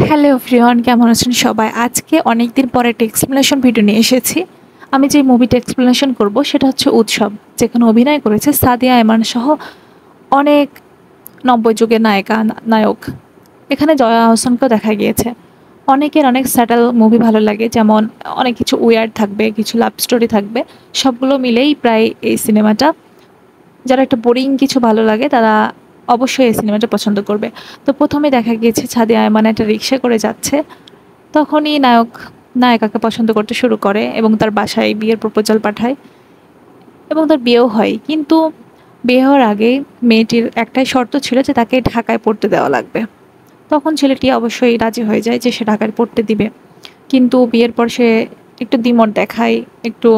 Hello everyone, কেমন আছেন সবাই? আজকে অনেকদিন পরে একটা এক্সপ্লেনেশন ভিডিও নিয়ে এসেছি। আমি যে মুভিটা এক্সপ্লেনেশন করব সেটা হচ্ছে 'উৎসব', যেখানে অভিনয় করেছে সাদিয়া আয়মান সহ অনেক ৯০ যুগের নায়ক। এখানে জয়া আহসানকেও দেখা গিয়েছে। অনেকের অনেক স্যাটেল মুভি ভালো লাগে, যেমন অনেক কিছু উইয়ার্ড থাকবে, কিছু লাভ স্টোরি থাকবে। সবগুলো মিলেই প্রায় এই সিনেমাটা। যারা একটু বোরিং কিছু ভালো লাগে তারা অবশ্যই এই সিনেমাটা পছন্দ করবে। তো প্রথমে দেখা গিয়েছে সাদিয়া আয়মান একটা রিক্সা করে যাচ্ছে। তখনই নায়ক নায়িকাকে পছন্দ করতে শুরু করে এবং তার বাসায় বিয়ের প্রপোজাল পাঠায় এবং তার বিয়েও হয়। কিন্তু বিয়ে হওয়ার আগে মেয়েটির একটাই শর্ত ছিল যে তাকে ঢাকায় পড়তে দেওয়া লাগবে। তখন ছেলেটি অবশ্যই রাজি হয়ে যায় যে সে ঢাকায় পড়তে দিবে। কিন্তু বিয়ের পর সে একটু দ্বিমত দেখায়, একটু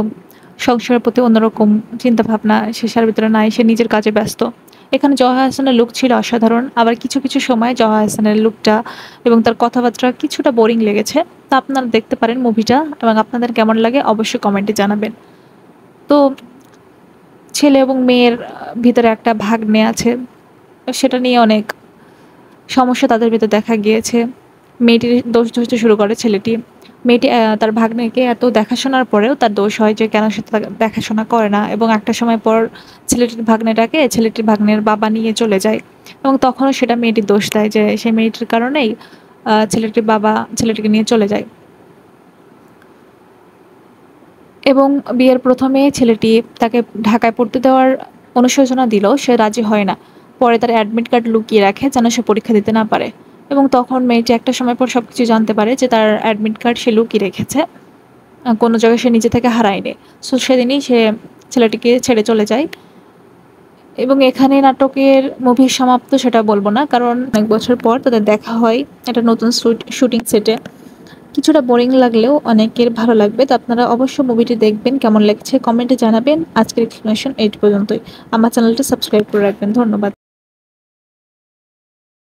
সংসারের প্রতি অন্যরকম চিন্তাভাবনা সে ভিতরে নাই, সে নিজের কাজে ব্যস্ত। এখানে জয়া আহসানের লুক ছিল অসাধারণ, আবার কিছু কিছু সময় জয়া আহসানের লুকটা এবং তার কথাবার্তা কিছুটা বোরিং লেগেছে। তা আপনারা দেখতে পারেন মুভিটা, এবং আপনাদের কেমন লাগে অবশ্যই কমেন্টে জানাবেন। তো ছেলে এবং মেয়ের ভিতরে একটা ভাগ্নে আছে, সেটা নিয়ে অনেক সমস্যা তাদের ভিতর দেখা গিয়েছে। মেয়েটির দোষ ধরতে শুরু করে ছেলেটি। মেয়েটি তার ভাগ্নেকে এত দেখাশোনার পরেও তার দোষ হয় যে কেন সে তাকে দেখাশোনা করে না, এবং একটা সময় পর ছেলেটির ভাগ্নের বাবা নিয়ে চলে যায়, এবং তখনও সেটা মেয়েটির দোষ দেয় যে সেই মেয়েটির কারণেই ছেলেটির বাবা ছেলেটিকে নিয়ে চলে যায়। এবং বিয়ের প্রথমে ছেলেটি তাকে ঢাকায় পড়তে দেওয়ার অনুশোচনা দিলেও সে রাজি হয় না। পরে তার অ্যাডমিট কার্ড লুকিয়ে রাখে যেন সে পরীক্ষা দিতে না পারে। এবং তখন মেয়েটি একটা সময় পর সবকিছু জানতে পারে যে তার অ্যাডমিট কার্ড সে লুকিয়ে রেখেছে, কোনো জায়গায় সে নিজে থেকে হারায়নি। সো সেদিনই সে ছেলেটিকে ছেড়ে চলে যায়। এবং এখানে নাটকের মুভির সমাপ্ত সেটা বলবো না, কারণ অনেক বছর পর তাদের দেখা হয় একটা নতুন শুটিং সেটে। কিছুটা বোরিং লাগলেও অনেকের ভালো লাগবে। তো আপনারা অবশ্যই মুভিটি দেখবেন, কেমন লাগছে কমেন্টে জানাবেন। আজকের এক্সপ্লেনেশন এই পর্যন্তই। আমার চ্যানেলটা সাবস্ক্রাইব করে রাখবেন। ধন্যবাদ।